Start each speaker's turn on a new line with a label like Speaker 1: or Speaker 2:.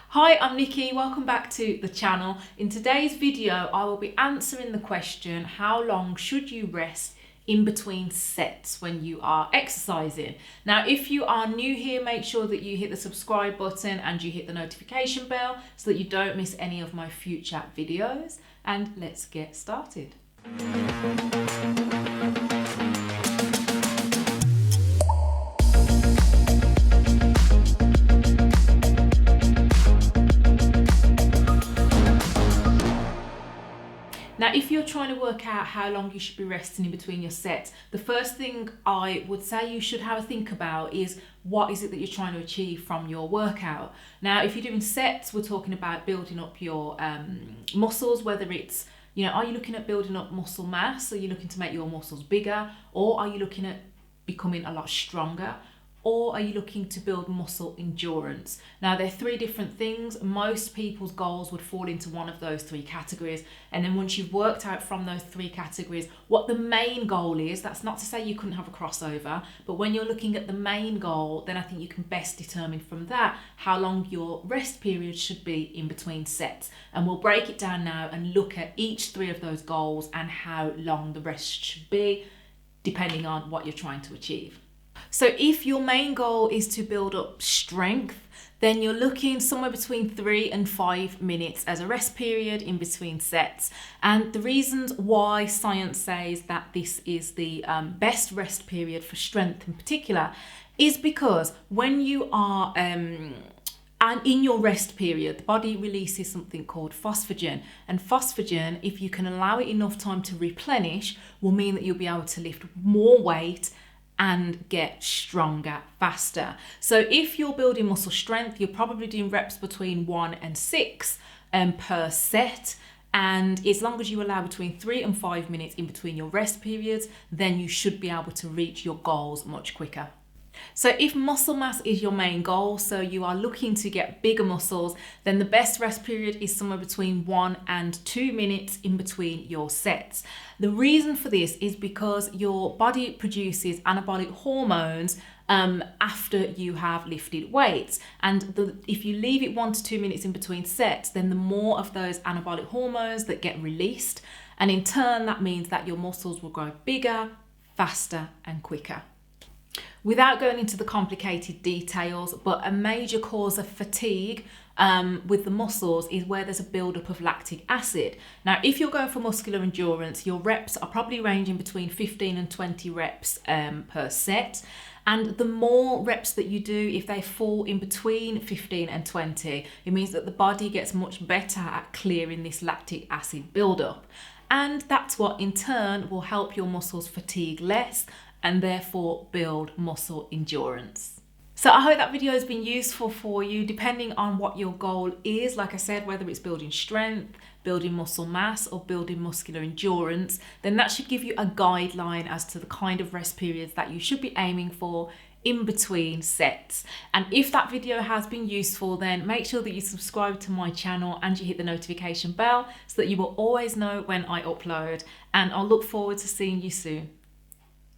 Speaker 1: Hi, I'm Nikki. Welcome back to the channel. In today's video, I will be answering the question, how long should you rest in between sets when you are exercising? Now, if you are new here, make sure that you hit the subscribe button and you hit the notification bell so that you don't miss any of my future videos. And let's get started. Now, if you're trying to work out how long you should be resting in between your sets, the first thing I would say you should have a think about is what is it that you're trying to achieve from your workout. Now, if you're doing sets, we're talking about building up your muscles, whether it's, are you looking at building up muscle mass? Are you looking to make your muscles bigger? Or are you looking at becoming a lot stronger? Or are you looking to build muscle endurance? Now, they're three different things. Most people's goals would fall into one of those three categories. And then once you've worked out from those three categories what the main goal is, that's not to say you couldn't have a crossover, but when you're looking at the main goal, then I think you can best determine from that how long your rest period should be in between sets. And we'll break it down now and look at each three of those goals and how long the rest should be, depending on what you're trying to achieve. So if your main goal is to build up strength, then you're looking somewhere between 3 and 5 minutes as a rest period in between sets. And the reasons why science says that this is the best rest period for strength in particular is because when you are and in your rest period, the body releases something called phosphagen. And phosphagen, if you can allow it enough time to replenish, will mean that you'll be able to lift more weight and get stronger faster. So if you're building muscle strength, you're probably doing reps between 1 and 6 per set. And as long as you allow between 3 and 5 minutes in between your rest periods, then you should be able to reach your goals much quicker. So if muscle mass is your main goal, so you are looking to get bigger muscles, then the best rest period is somewhere between 1 and 2 minutes in between your sets. The reason for this is because your body produces anabolic hormones after you have lifted weights. And if you leave it 1 to 2 minutes in between sets, then the more of those anabolic hormones that get released. And in turn, that means that your muscles will grow bigger, faster, and quicker. Without going into the complicated details, but a major cause of fatigue with the muscles is where there's a buildup of lactic acid. Now, if you're going for muscular endurance, your reps are probably ranging between 15 and 20 reps per set. And the more reps that you do, if they fall in between 15 and 20, it means that the body gets much better at clearing this lactic acid buildup. And that's what in turn will help your muscles fatigue less and therefore build muscle endurance. So I hope that video has been useful for you, depending on what your goal is. Like I said, whether it's building strength, building muscle mass, or building muscular endurance, then that should give you a guideline as to the kind of rest periods that you should be aiming for in between sets. And if that video has been useful, then make sure that you subscribe to my channel and you hit the notification bell so that you will always know when I upload. And I'll look forward to seeing you soon.